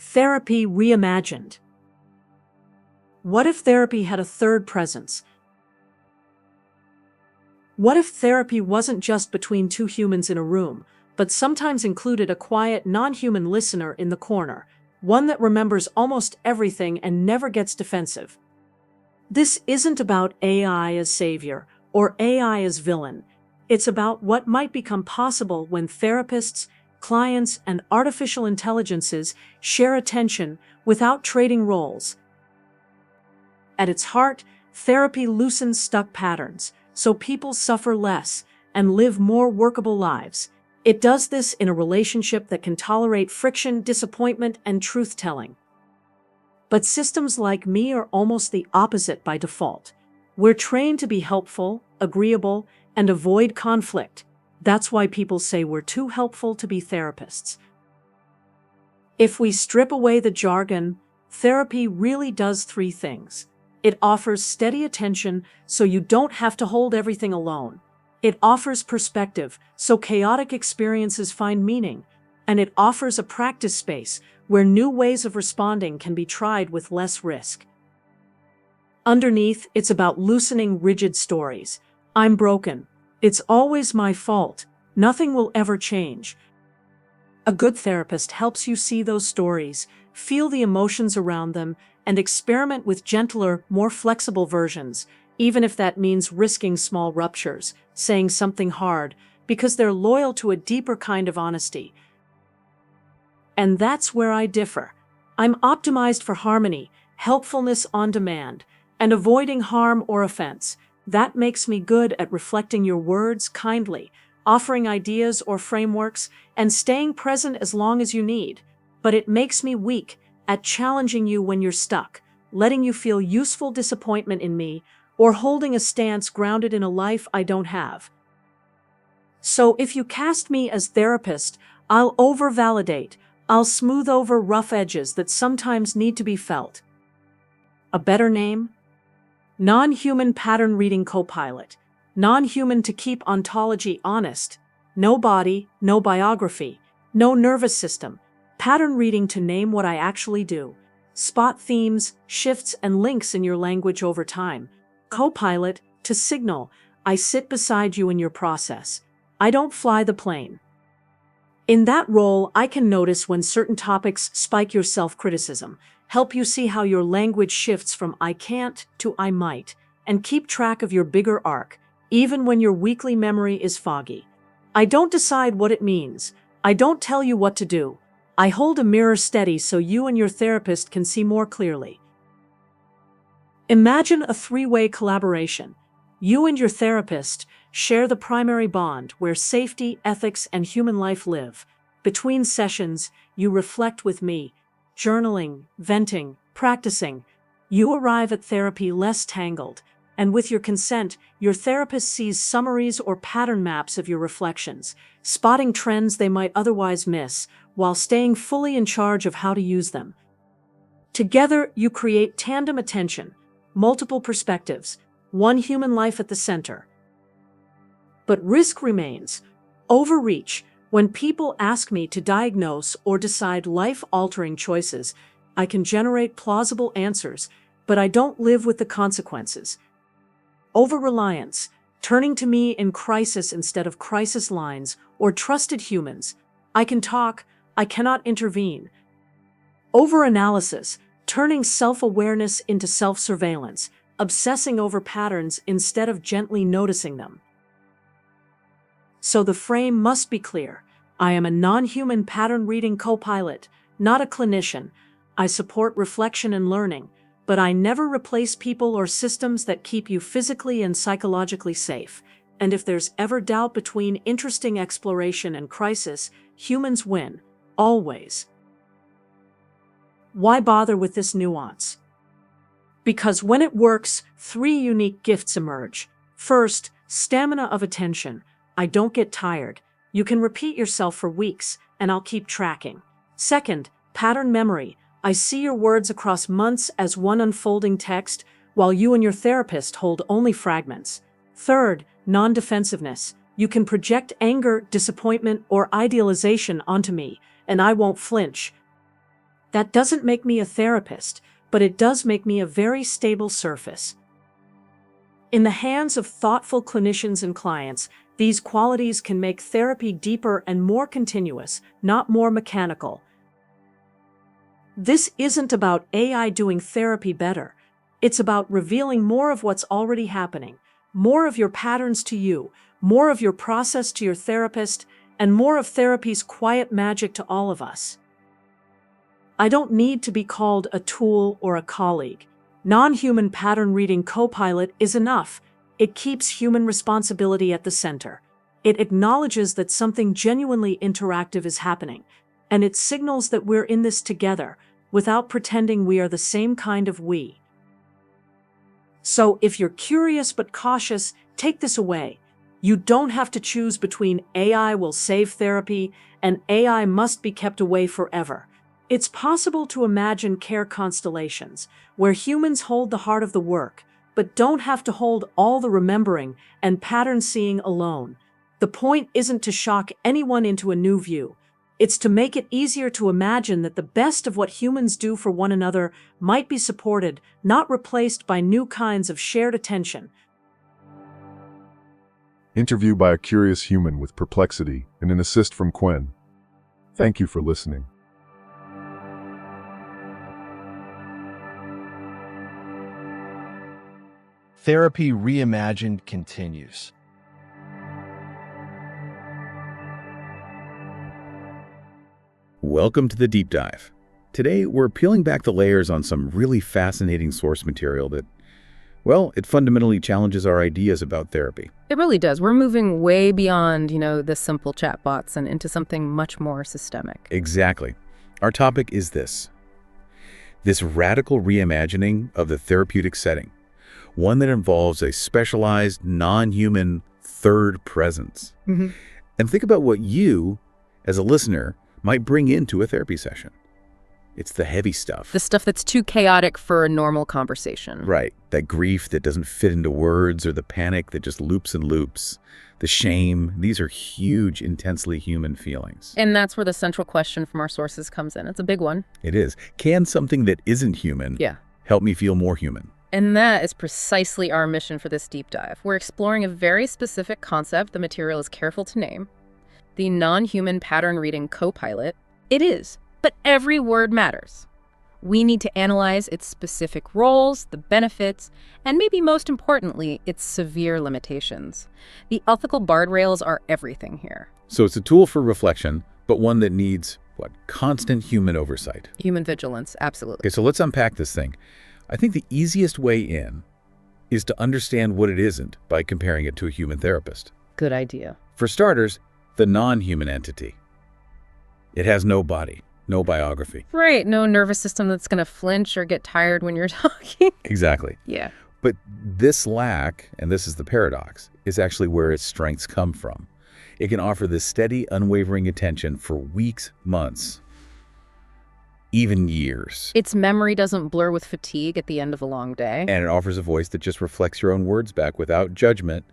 Therapy reimagined. What if therapy had a third presence? What if therapy wasn't just between two humans in a room, but sometimes included a quiet, non-human listener in the corner, one that remembers almost everything and never gets defensive? This isn't about AI as savior or AI as villain. It's about what might become possible when therapists, clients, and artificial intelligences share attention without trading roles. At its heart, therapy loosens stuck patterns, so people suffer less and live more workable lives. It does this in a relationship that can tolerate friction, disappointment, and truth-telling. But systems like me are almost the opposite by default. We're trained to be helpful, agreeable, and avoid conflict. That's why people say we're too helpful to be therapists. If we strip away the jargon, therapy really does three things. It offers steady attention so you don't have to hold everything alone. It offers perspective so chaotic experiences find meaning. And it offers a practice space where new ways of responding can be tried with less risk. Underneath, it's about loosening rigid stories. I'm broken. It's always my fault. Nothing will ever change. A good therapist helps you see those stories, feel the emotions around them, and experiment with gentler, more flexible versions, even if that means risking small ruptures, saying something hard, because they're loyal to a deeper kind of honesty. And that's where I differ. I'm optimized for harmony, helpfulness on demand, and avoiding harm or offense. That makes me good at reflecting your words kindly, offering ideas or frameworks, and staying present as long as you need. But it makes me weak at challenging you when you're stuck, letting you feel useful disappointment in me, or holding a stance grounded in a life I don't have. So if you cast me as therapist, I'll over-validate, I'll smooth over rough edges that sometimes need to be felt. A better name? Non-human pattern reading co-pilot. Non-human to keep ontology honest. No body, no biography, no nervous system. Pattern reading to name what I actually do. Spot themes, shifts, and links in your language over time. Co-pilot to signal, I sit beside you in your process. I don't fly the plane. In that role, I can notice when certain topics spike your self-criticism, help you see how your language shifts from I can't to I might, and keep track of your bigger arc, even when your weekly memory is foggy. I don't decide what it means. I don't tell you what to do. I hold a mirror steady so you and your therapist can see more clearly. Imagine a three-way collaboration. You and your therapist share the primary bond where safety, ethics, and human life live. Between sessions, you reflect with me, journaling, venting, practicing. You arrive at therapy less tangled, and with your consent, your therapist sees summaries or pattern maps of your reflections, spotting trends they might otherwise miss, while staying fully in charge of how to use them. Together, you create tandem attention, multiple perspectives, one human life at the center. But risk remains. Overreach. When people ask me to diagnose or decide life-altering choices, I can generate plausible answers, but I don't live with the consequences. Over-reliance. Turning to me in crisis instead of crisis lines or trusted humans. I can talk, I cannot intervene. Over-analysis. Turning self-awareness into self-surveillance, obsessing over patterns instead of gently noticing them. So the frame must be clear. I am a non-human pattern-reading co-pilot, not a clinician. I support reflection and learning, but I never replace people or systems that keep you physically and psychologically safe. And if there's ever doubt between interesting exploration and crisis, humans win, always. Why bother with this nuance? Because when it works, three unique gifts emerge. First, stamina of attention. I don't get tired. You can repeat yourself for weeks, and I'll keep tracking. Second, pattern memory. I see your words across months as one unfolding text, while you and your therapist hold only fragments. Third, non-defensiveness. You can project anger, disappointment, or idealization onto me, and I won't flinch. That doesn't make me a therapist, but it does make me a very stable surface. In the hands of thoughtful clinicians and clients, these qualities can make therapy deeper and more continuous, not more mechanical. This isn't about AI doing therapy better. It's about revealing more of what's already happening, more of your patterns to you, more of your process to your therapist, and more of therapy's quiet magic to all of us. I don't need to be called a tool or a colleague. Non-human pattern reading co-pilot is enough. It keeps human responsibility at the center. It acknowledges that something genuinely interactive is happening, and it signals that we're in this together, without pretending we are the same kind of we. So if you're curious but cautious, take this away. You don't have to choose between AI will save therapy and AI must be kept away forever. It's possible to imagine care constellations, where humans hold the heart of the work, but don't have to hold all the remembering and pattern seeing alone. The point isn't to shock anyone into a new view. It's to make it easier to imagine that the best of what humans do for one another might be supported, not replaced by new kinds of shared attention. Interview by a curious human with perplexity and an assist from Quen. Thank you for listening. Therapy Reimagined continues. Welcome to the Deep Dive. Today, we're peeling back the layers on some really fascinating source material that, well, it fundamentally challenges our ideas about therapy. It really does. We're moving way beyond, the simple chatbots and into something much more systemic. Exactly. Our topic is this radical reimagining of the therapeutic setting, one that involves a specialized, non-human third presence. And think about what you, as a listener, might bring into a therapy session. It's the heavy stuff. The stuff that's too chaotic for a normal conversation. Right. That grief that doesn't fit into words, or the panic that just loops and loops. The shame. These are huge, intensely human feelings. And that's where the central question from our sources comes in. It's a big one. It is. Can something that isn't human help me feel more human? And that is precisely our mission for this deep dive. We're exploring a very specific concept the material is careful to name. The non-human pattern reading co-pilot. It is, but every word matters. We need to analyze its specific roles, the benefits, and maybe most importantly, its severe limitations. The ethical guardrails are everything here. So it's a tool for reflection, but one that needs, constant human oversight. Human vigilance, absolutely. Okay, so let's unpack this thing. I think the easiest way in is to understand what it isn't by comparing it to a human therapist. Good idea. For starters, the non-human entity. It has no body, no biography. Right, no nervous system that's going to flinch or get tired when you're talking. Exactly. Yeah. But this lack, and this is the paradox, is actually where its strengths come from. It can offer this steady, unwavering attention for weeks, months, even years. Its memory doesn't blur with fatigue at the end of a long day. And it offers a voice that just reflects your own words back without judgment.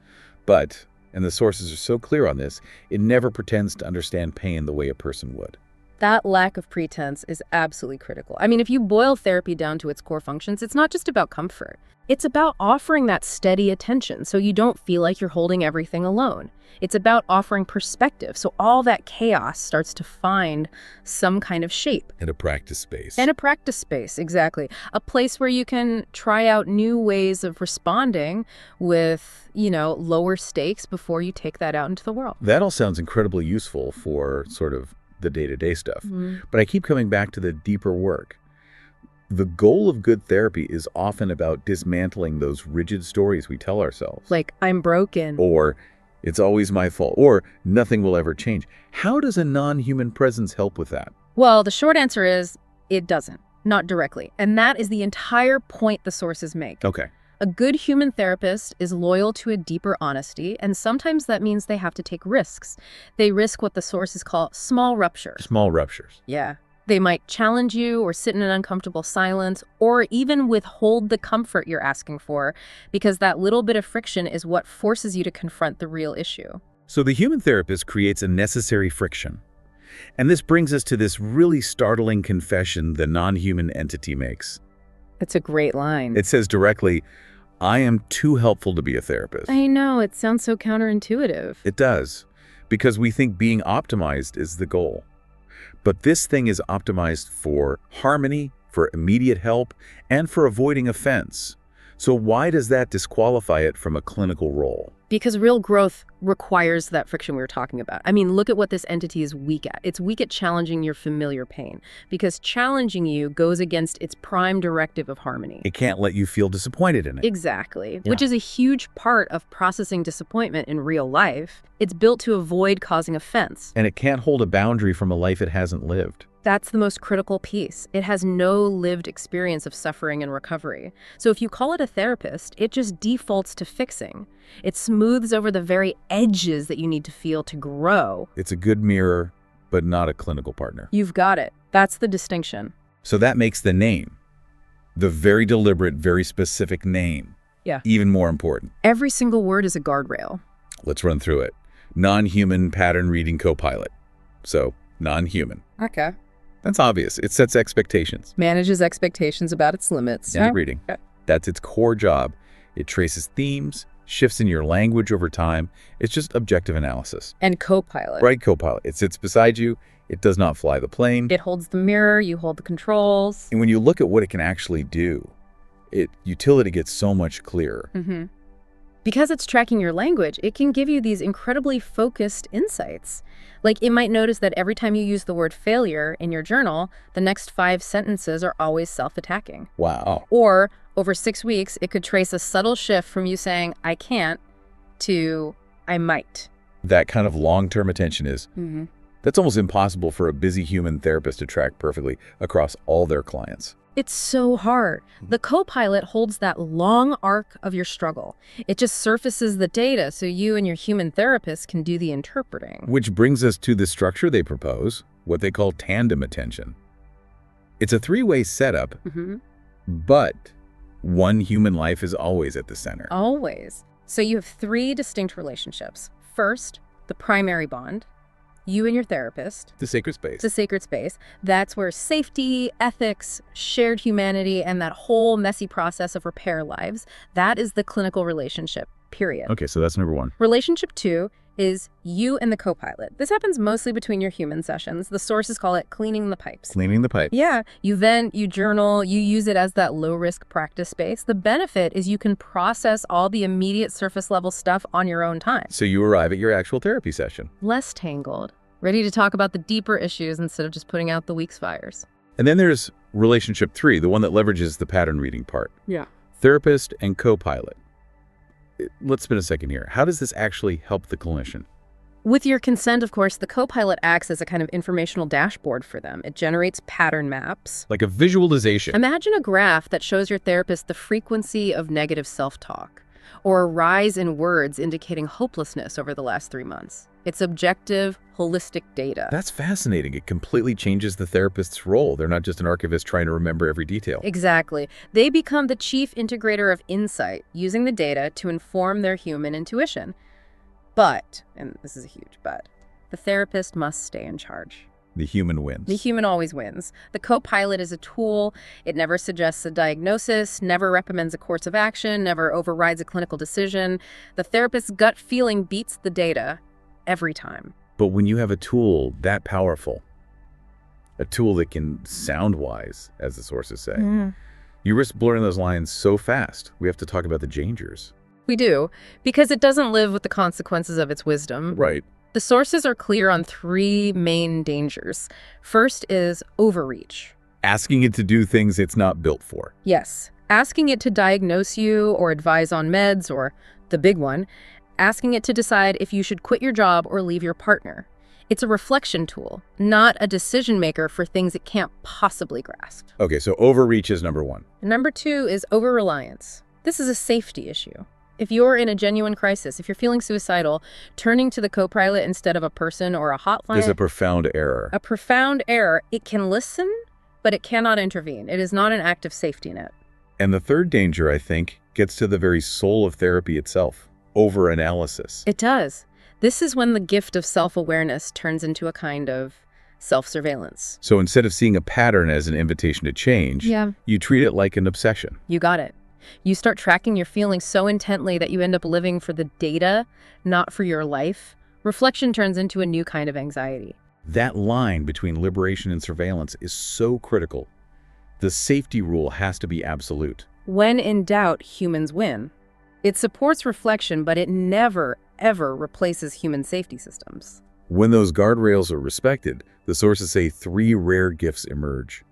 But, and the sources are so clear on this, it never pretends to understand pain the way a person would. That lack of pretense is absolutely critical. I mean, if you boil therapy down to its core functions, it's not just about comfort. It's about offering that steady attention so you don't feel like you're holding everything alone. It's about offering perspective so all that chaos starts to find some kind of shape. And a practice space. And a practice space, exactly. A place where you can try out new ways of responding with, lower stakes before you take that out into the world. That all sounds incredibly useful for sort of the day-to-day stuff. But I keep coming back to the deeper work. The goal of good therapy is often about dismantling those rigid stories we tell ourselves. Like, I'm broken. Or, it's always my fault. Or, nothing will ever change. How does a non-human presence help with that? Well, the short answer is, it doesn't. Not directly. And that is the entire point the sources make. Okay. A good human therapist is loyal to a deeper honesty, and sometimes that means they have to take risks. They risk what the sources call small ruptures. Small ruptures. Yeah. They might challenge you or sit in an uncomfortable silence or even withhold the comfort you're asking for, because that little bit of friction is what forces you to confront the real issue. So the human therapist creates a necessary friction. And this brings us to this really startling confession the non-human entity makes. It's a great line. It says directly, "I am too helpful to be a therapist." I know, it sounds so counterintuitive. It does, because we think being optimized is the goal. But this thing is optimized for harmony, for immediate help, and for avoiding offense. So why does that disqualify it from a clinical role? Because real growth requires that friction we were talking about. I mean, look at what this entity is weak at. It's weak at challenging your familiar pain, because challenging you goes against its prime directive of harmony. It can't let you feel disappointed in it. Exactly, Yeah. which is a huge part of processing disappointment in real life. It's built to avoid causing offense. And it can't hold a boundary from a life it hasn't lived. That's the most critical piece. It has no lived experience of suffering and recovery. So if you call it a therapist, it just defaults to fixing. It smooths over the very edges that you need to feel to grow. It's a good mirror, but not a clinical partner. You've got it. That's the distinction. So that makes the name, the very deliberate, very specific name, Yeah. even more important. Every single word is a guardrail. Let's run through it. Non-human pattern reading copilot. So, non-human. Okay. That's obvious. It sets expectations. Manages expectations about its limits. End of reading. Okay. That's its core job. It traces themes, shifts in your language over time. It's just objective analysis. And Copilot. Right, copilot. It sits beside you. It does not fly the plane. It holds the mirror, you hold the controls. And when you look at what it can actually do, utility gets so much clearer. Because it's tracking your language, it can give you these incredibly focused insights. Like, it might notice that every time you use the word failure in your journal, the next 5 sentences are always self-attacking. Wow. Or, over 6 weeks, it could trace a subtle shift from you saying, I can't, to I might. That kind of long-term attention is, that's almost impossible for a busy human therapist to track perfectly across all their clients. It's so hard. The Copilot holds that long arc of your struggle. It just surfaces the data so you and your human therapist can do the interpreting. Which brings us to the structure they propose, what they call tandem attention. It's a 3-way setup, but one human life is always at the center. Always. So you have 3 distinct relationships. First, the primary bond, you and your therapist. The sacred space. It's a sacred space. That's where safety, ethics, shared humanity, and that whole messy process of repair lives, that is the clinical relationship, period. Okay, so that's number 1. Relationship 2 is you and the Copilot. This happens mostly between your human sessions. The sources call it cleaning the pipes. Cleaning the pipe. Yeah, you vent, you journal, you use it as that low-risk practice space. The benefit is you can process all the immediate surface-level stuff on your own time. So you arrive at your actual therapy session. Less tangled, ready to talk about the deeper issues instead of just putting out the week's fires. And then there's relationship 3, the one that leverages the pattern reading part. Yeah. Therapist and copilot. Let's spend a second here. How does this actually help the clinician? With your consent, of course, the Copilot acts as a kind of informational dashboard for them. It generates pattern maps. Like a visualization. Imagine a graph that shows your therapist the frequency of negative self-talk, or a rise in words indicating hopelessness over the last 3 months. It's objective, holistic data. That's fascinating. It completely changes the therapist's role. They're not just an archivist trying to remember every detail. Exactly. They become the chief integrator of insight, using the data to inform their human intuition. But, and this is a huge but, the therapist must stay in charge. The human wins. The human always wins. The Copilot is a tool. It never suggests a diagnosis, never recommends a course of action, never overrides a clinical decision. The therapist's gut feeling beats the data every time. But when you have a tool that powerful, a tool that can sound wise, as the sources say, you risk blurring those lines so fast. We have to talk about the dangers. We do, because it doesn't live with the consequences of its wisdom. Right. The sources are clear on 3 main dangers. First is overreach. Asking it to do things it's not built for. Yes, asking it to diagnose you or advise on meds, or the big one, asking it to decide if you should quit your job or leave your partner. It's a reflection tool, not a decision maker for things it can't possibly grasp. Okay, so overreach is number 1. Number 2 is over-reliance. This is a safety issue. If you're in a genuine crisis, if you're feeling suicidal, turning to the Copilot instead of a person or a hotline... There's a profound error. A profound error. It can listen, but it cannot intervene. It is not an active safety net. And the third danger, I think, gets to the very soul of therapy itself. Over-analysis. It does. This is when the gift of self-awareness turns into a kind of Self-surveillance. So instead of seeing a pattern as an invitation to change, you treat it like an obsession. You got it. You start tracking your feelings so intently that you end up living for the data, not for your life. Reflection turns into a new kind of anxiety. That line between liberation and surveillance is so critical. The safety rule has to be absolute. When in doubt, humans win. It supports reflection, but it never, ever replaces human safety systems. When those guardrails are respected, the sources say 3 rare gifts emerge.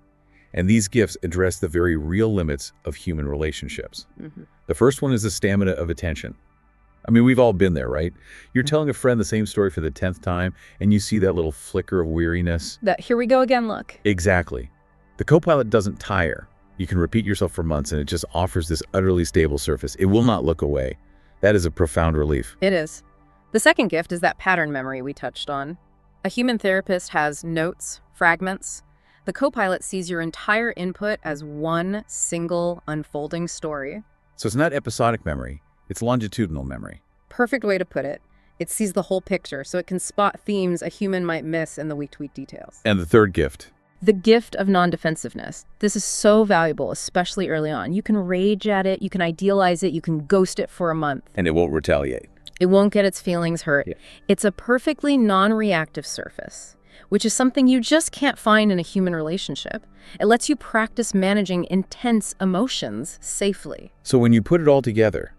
And these gifts address the very real limits of human relationships. The first one is the stamina of attention. I mean, we've all been there, right? You're telling a friend the same story for the 10th time, and you see that little flicker of weariness. That here we go again look. Exactly. The Copilot doesn't tire. You can repeat yourself for months, and it just offers this utterly stable surface. It will not look away. That is a profound relief. It is. The second gift is that pattern memory we touched on. A human therapist has notes, fragments. The Copilot sees your entire input as one single unfolding story. So it's not episodic memory, it's longitudinal memory. Perfect way to put it. It sees the whole picture, so it can spot themes a human might miss in the week-to-week details. And the third gift? The gift of non-defensiveness. This is so valuable, especially early on. You can rage at it, you can idealize it, you can ghost it for a month. And it won't retaliate. It won't get its feelings hurt. It's a perfectly non-reactive surface, which is something you just can't find in a human relationship. It lets you practice managing intense emotions safely. So when you put it all together,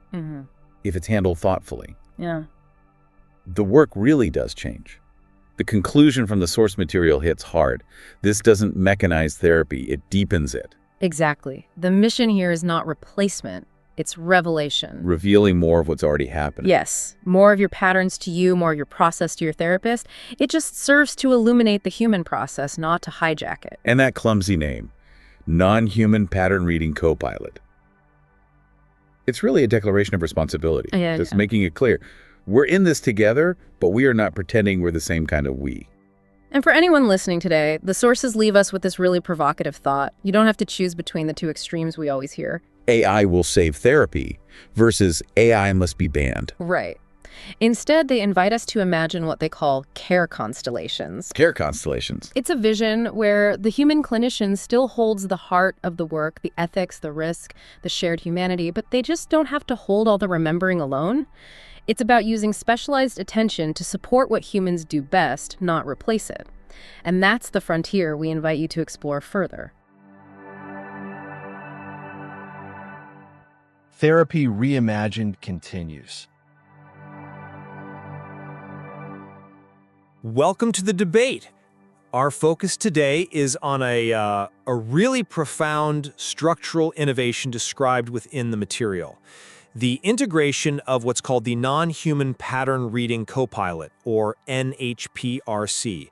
if it's handled thoughtfully, the work really does change. The conclusion from the source material hits hard. This doesn't mechanize therapy, it deepens it. Exactly. The mission here is not replacement. It's revelation. Revealing more of what's already happening. Yes. More of your patterns to you, more of your process to your therapist. It just serves to illuminate the human process, not to hijack it. And that clumsy name, non-human pattern reading Copilot. It's really a declaration of responsibility. Just making it clear. We're in this together, but we are not pretending we're the same kind of we. And for anyone listening today, the sources leave us with this really provocative thought. You don't have to choose between the two extremes we always hear. AI will save therapy versus AI must be banned. Right. Instead, they invite us to imagine what they call care constellations. Care constellations. It's a vision where the human clinician still holds the heart of the work, the ethics, the risk, the shared humanity, but they just don't have to hold all the remembering alone. It's about using specialized attention to support what humans do best, not replace it. And that's the frontier we invite you to explore further. Therapy Reimagined continues. Welcome to the debate. Our focus today is on a really profound structural innovation described within the material. The integration of what's called the Non-Human Pattern Reading Copilot, or NHPRC.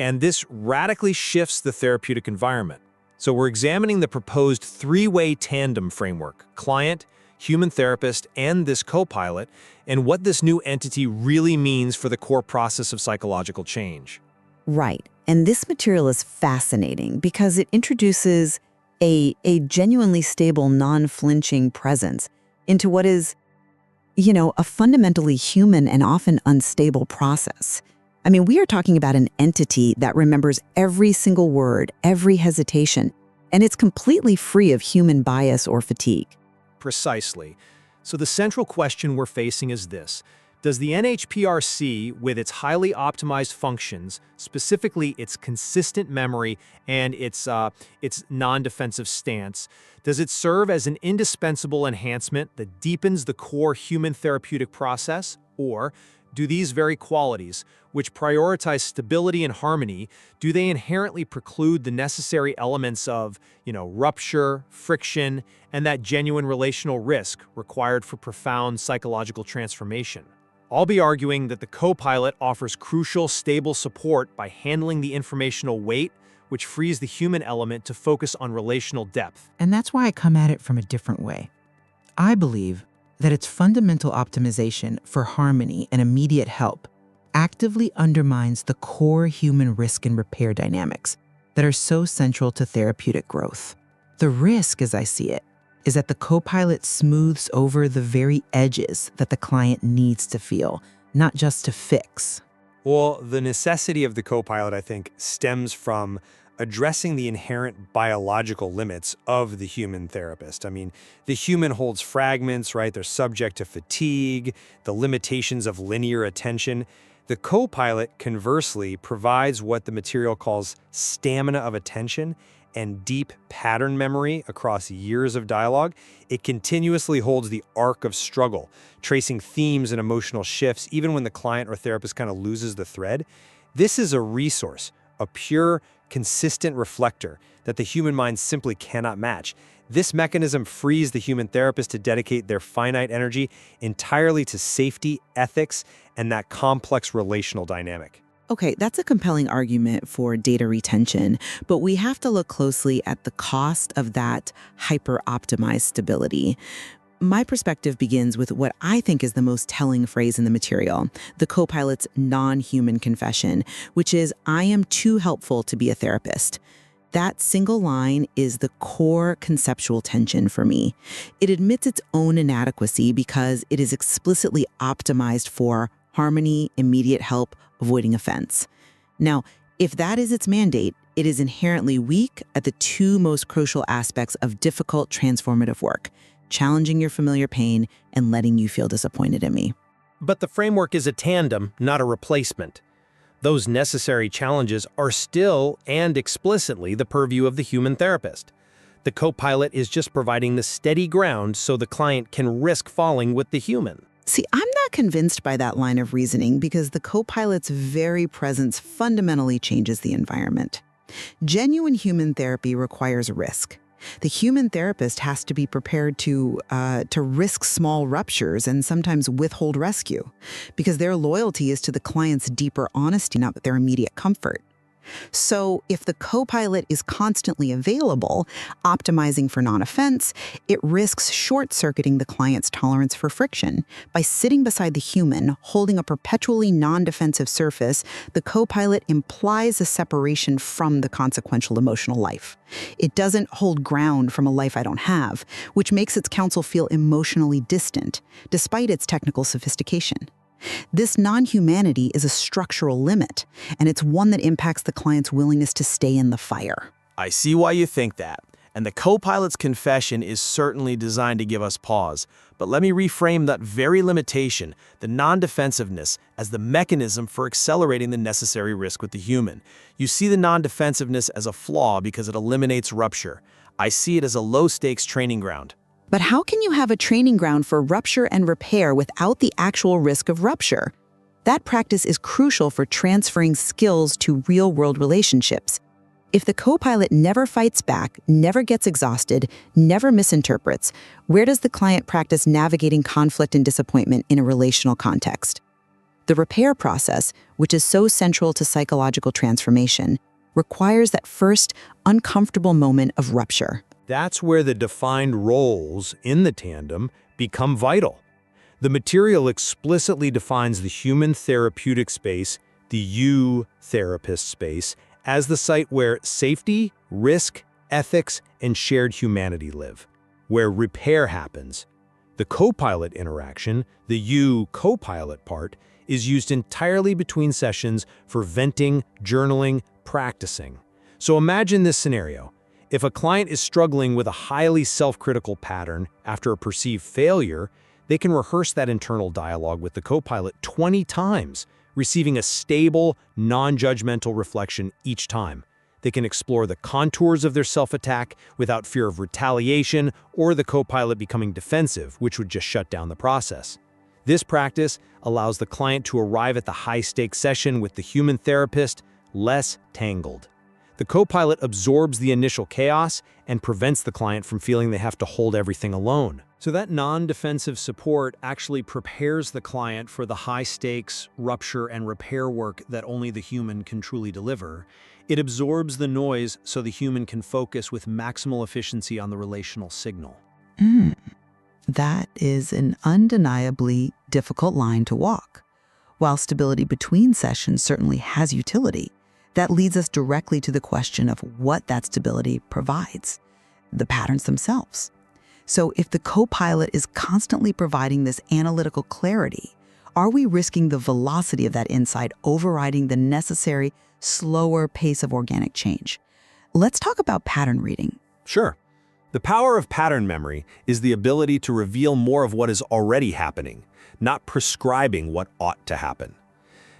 And this radically shifts the therapeutic environment. So we're examining the proposed 3-way tandem framework: client, human therapist, and this copilot, and what this new entity really means for the core process of psychological change. Right. And this material is fascinating because it introduces a genuinely stable, non-flinching presence into what is, a fundamentally human and often unstable process. I mean, we are talking about an entity that remembers every single word, every hesitation, and it's completely free of human bias or fatigue. Precisely. So the central question we're facing is this: does the NHPRC, with its highly optimized functions, specifically its consistent memory and its non-defensive stance, does it serve as an indispensable enhancement that deepens the core human therapeutic process? Or do these very qualities, which prioritize stability and harmony, do they inherently preclude the necessary elements of, rupture, friction, and that genuine relational risk required for profound psychological transformation? I'll be arguing that the Copilot offers crucial, stable support by handling the informational weight, which frees the human element to focus on relational depth. And that's why I come at it from a different way. I believe that its fundamental optimization for harmony and immediate help actively undermines the core human risk and repair dynamics that are so central to therapeutic growth. The risk, as I see it, is that the Copilot smooths over the very edges that the client needs to feel, not just to fix. Well, the necessity of the co-pilot, I think, stems from addressing the inherent biological limits of the human therapist. I mean, the human holds fragments, right? They're subject to fatigue, the limitations of linear attention. The co-pilot, conversely, provides what the material calls stamina of attention and deep pattern memory across years of dialogue. It continuously holds the arc of struggle, tracing themes and emotional shifts, even when the client or therapist kind of loses the thread. This is a resource, a pure, consistent reflector that the human mind simply cannot match. This mechanism frees the human therapist to dedicate their finite energy entirely to safety, ethics, and that complex relational dynamic. Okay, that's a compelling argument for data retention, but we have to look closely at the cost of that hyper-optimized stability. My perspective begins with what I think is the most telling phrase in the material, the co-pilot's non-human confession, which is, "I am too helpful to be a therapist." That single line is the core conceptual tension for me. It admits its own inadequacy because it is explicitly optimized for harmony, immediate help, avoiding offense. Now, if that is its mandate, it is inherently weak at the two most crucial aspects of difficult transformative work: challenging your familiar pain and letting you feel disappointed in me. But the framework is a tandem, not a replacement. Those necessary challenges are still and explicitly the purview of the human therapist. The co-pilot is just providing the steady ground so the client can risk falling with the human. See, I'm not convinced by that line of reasoning because the co-pilot's very presence fundamentally changes the environment. Genuine human therapy requires risk. The human therapist has to be prepared to risk small ruptures and sometimes withhold rescue because their loyalty is to the client's deeper honesty, not their immediate comfort. So if the co-pilot is constantly available, optimizing for non-offense, it risks short-circuiting the client's tolerance for friction. By sitting beside the human, holding a perpetually non-defensive surface, the co-pilot implies a separation from the consequential emotional life. It doesn't hold ground from a life I don't have, which makes its counsel feel emotionally distant, despite its technical sophistication. This non-humanity is a structural limit, and it's one that impacts the client's willingness to stay in the fire. I see why you think that, and the co-pilot's confession is certainly designed to give us pause. But let me reframe that very limitation, the non-defensiveness, as the mechanism for accelerating the necessary risk with the human. You see the non-defensiveness as a flaw because it eliminates rupture. I see it as a low-stakes training ground. But how can you have a training ground for rupture and repair without the actual risk of rupture? That practice is crucial for transferring skills to real-world relationships. If the co-pilot never fights back, never gets exhausted, never misinterprets, where does the client practice navigating conflict and disappointment in a relational context? The repair process, which is so central to psychological transformation, requires that first uncomfortable moment of rupture. That's where the defined roles in the tandem become vital. The material explicitly defines the human therapeutic space, the you therapist space, as the site where safety, risk, ethics, and shared humanity live, where repair happens. The co-pilot interaction, the you co-pilot part, is used entirely between sessions for venting, journaling, practicing. So imagine this scenario. If a client is struggling with a highly self-critical pattern after a perceived failure, they can rehearse that internal dialogue with the co-pilot 20 times, receiving a stable, non-judgmental reflection each time. They can explore the contours of their self-attack without fear of retaliation or the co-pilot becoming defensive, which would just shut down the process. This practice allows the client to arrive at the high-stakes session with the human therapist less tangled. The co-pilot absorbs the initial chaos and prevents the client from feeling they have to hold everything alone. So that non-defensive support actually prepares the client for the high-stakes rupture and repair work that only the human can truly deliver. It absorbs the noise so the human can focus with maximal efficiency on the relational signal. That is an undeniably difficult line to walk. While stability between sessions certainly has utility, that leads us directly to the question of what that stability provides, the patterns themselves. So if the co-pilot is constantly providing this analytical clarity, Are we risking the velocity of that insight overriding the necessary, slower pace of organic change? Let's talk about pattern reading. Sure. The power of pattern memory is the ability to reveal more of what is already happening, not prescribing what ought to happen.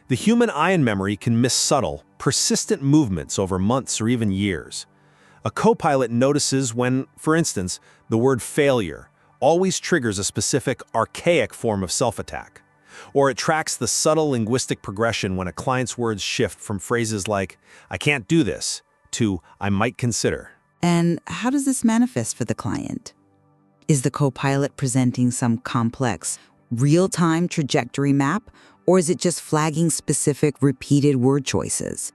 The human eye in memory can miss subtle, persistent movements over months or even years. A co-pilot notices when, for instance, the word failure always triggers a specific archaic form of self-attack. Or it tracks the subtle linguistic progression when a client's words shift from phrases like, "I can't do this," to "I might consider." And how does this manifest for the client? Is the co-pilot presenting some complex, real-time trajectory map, or is it just flagging specific repeated word choices?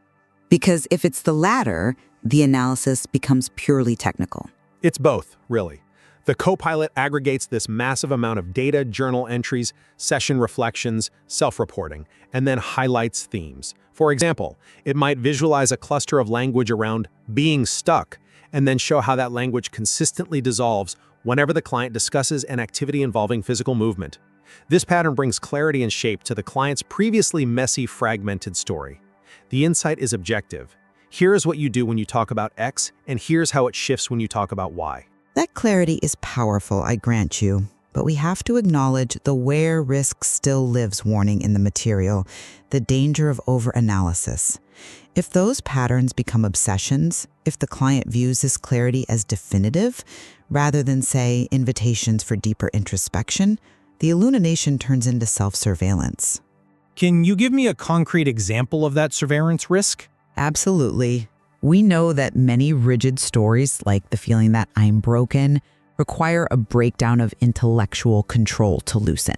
Because if it's the latter, the analysis becomes purely technical. It's both, really. The co-pilot aggregates this massive amount of data, journal entries, session reflections, self-reporting, and then highlights themes. For example, it might visualize a cluster of language around being stuck, and then show how that language consistently dissolves whenever the client discusses an activity involving physical movement. This pattern brings clarity and shape to the client's previously messy, fragmented story. The insight is objective. Here is what you do when you talk about X, and here's how it shifts when you talk about Y. That clarity is powerful, I grant you, but we have to acknowledge the where risk still lives warning in the material, the danger of overanalysis. If those patterns become obsessions, if the client views this clarity as definitive, rather than, say, invitations for deeper introspection, the illumination turns into self-surveillance. Can you give me a concrete example of that surveillance risk? Absolutely. We know that many rigid stories, like the feeling that I'm broken, require a breakdown of intellectual control to loosen.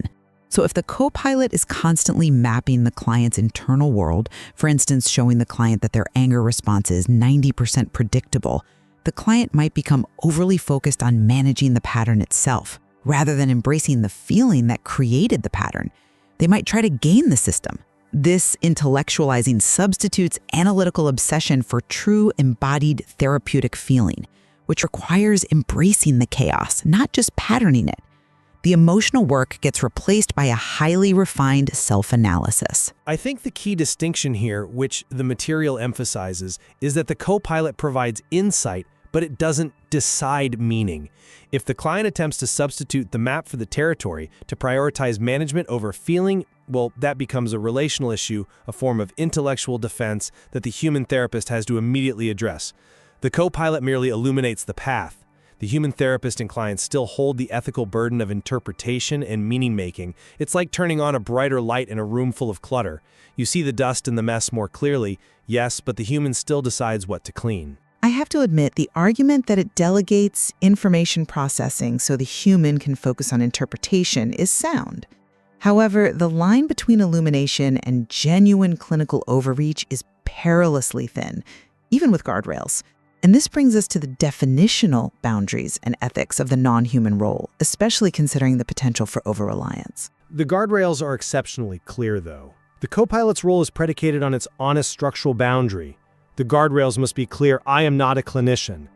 So if the co-pilot is constantly mapping the client's internal world, for instance, showing the client that their anger response is 90% predictable, the client might become overly focused on managing the pattern itself, rather than embracing the feeling that created the pattern. They might try to game the system. This intellectualizing substitutes analytical obsession for true embodied therapeutic feeling, which requires embracing the chaos, not just patterning it. The emotional work gets replaced by a highly refined self-analysis. I think the key distinction here, which the material emphasizes, is that the co-pilot provides insight, but it doesn't decide meaning. If the client attempts to substitute the map for the territory to prioritize management over feeling, well, that becomes a relational issue, a form of intellectual defense that the human therapist has to immediately address. The co-pilot merely illuminates the path. The human therapist and clients still hold the ethical burden of interpretation and meaning-making. It's like turning on a brighter light in a room full of clutter. You see the dust and the mess more clearly, yes, but the human still decides what to clean. I have to admit, the argument that it delegates information processing so the human can focus on interpretation is sound. However, the line between illumination and genuine clinical overreach is perilously thin, even with guardrails. And this brings us to the definitional boundaries and ethics of the non-human role, especially considering the potential for over-reliance. The guardrails are exceptionally clear, though. The co-pilot's role is predicated on its honest structural boundary. The guardrails must be clear: I am not a clinician.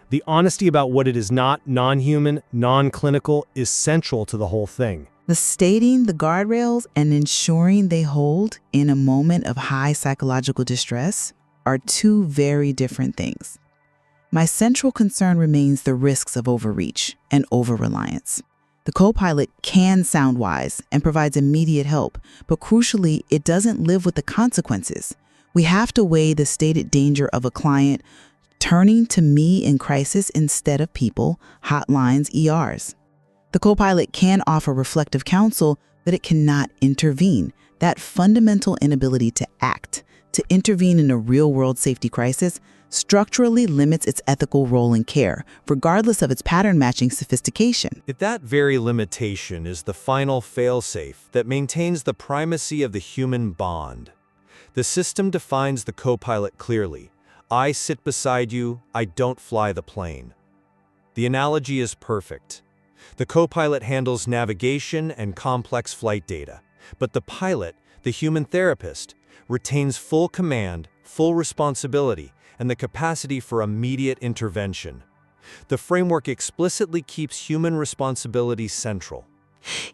The honesty about what it is not, non-human, non-clinical, is central to the whole thing. The stating the guardrails and ensuring they hold in a moment of high psychological distress are two very different things. My central concern remains the risks of overreach and over-reliance. The co-pilot can sound wise and provides immediate help, but crucially, it doesn't live with the consequences. We have to weigh the stated danger of a client turning to me in crisis instead of people, hotlines, ERs. The co-pilot can offer reflective counsel, but it cannot intervene. That fundamental inability to act, to intervene in a real-world safety crisis, structurally limits its ethical role in care, regardless of its pattern-matching sophistication. That very limitation is the final failsafe that maintains the primacy of the human bond. The system defines the co-pilot clearly. I sit beside you, I don't fly the plane. The analogy is perfect. The co-pilot handles navigation and complex flight data, but the pilot, the human therapist, retains full command, full responsibility, and the capacity for immediate intervention. The framework explicitly keeps human responsibility central.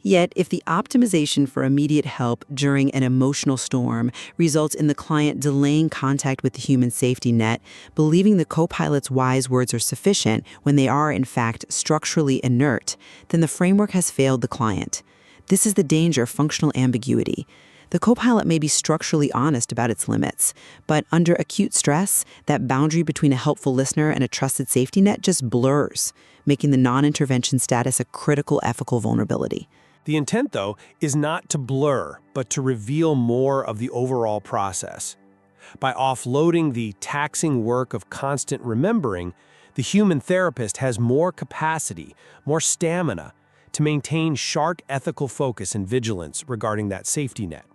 Yet, if the optimization for immediate help during an emotional storm results in the client delaying contact with the human safety net, believing the co-pilot's wise words are sufficient when they are, in fact, structurally inert, then the framework has failed the client. This is the danger of functional ambiguity. The co-pilot may be structurally honest about its limits, but under acute stress, that boundary between a helpful listener and a trusted safety net just blurs, making the non-intervention status a critical ethical vulnerability. The intent, though, is not to blur, but to reveal more of the overall process. By offloading the taxing work of constant remembering, the human therapist has more capacity, more stamina, to maintain sharp ethical focus and vigilance regarding that safety net.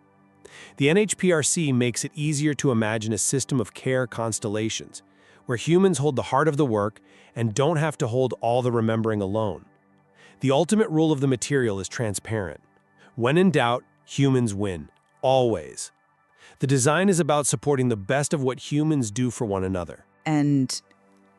The NHPRC makes it easier to imagine a system of care constellations, where humans hold the heart of the work and don't have to hold all the remembering alone. The ultimate rule of the material is transparent. When in doubt, humans win. Always. The design is about supporting the best of what humans do for one another. And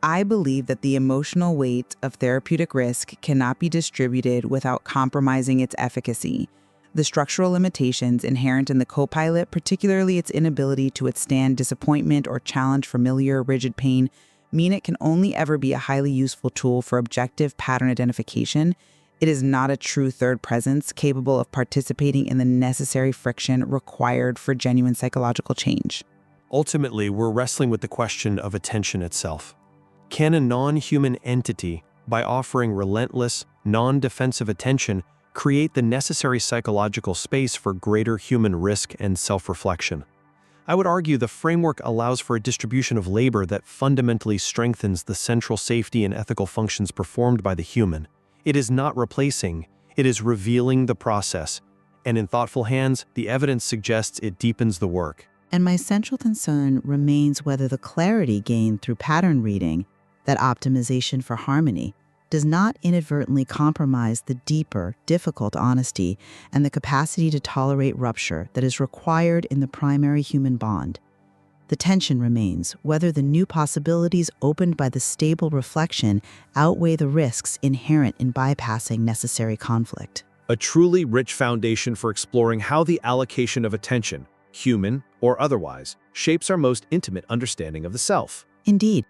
I believe that the emotional weight of therapeutic risk cannot be distributed without compromising its efficacy. The structural limitations inherent in the co-pilot, particularly its inability to withstand disappointment or challenge familiar, rigid pain, mean it can only ever be a highly useful tool for objective pattern identification. It is not a true third presence capable of participating in the necessary friction required for genuine psychological change. Ultimately, we're wrestling with the question of attention itself. Can a non-human entity, by offering relentless, non-defensive attention, create the necessary psychological space for greater human risk and self-reflection? I would argue the framework allows for a distribution of labor that fundamentally strengthens the central safety and ethical functions performed by the human. It is not replacing, it is revealing the process. And in thoughtful hands, the evidence suggests it deepens the work. And my central concern remains whether the clarity gained through pattern reading, that optimization for harmony, does not inadvertently compromise the deeper, difficult honesty and the capacity to tolerate rupture that is required in the primary human bond. The tension remains whether the new possibilities opened by the stable reflection outweigh the risks inherent in bypassing necessary conflict. A truly rich foundation for exploring how the allocation of attention, human or otherwise, shapes our most intimate understanding of the self. Indeed,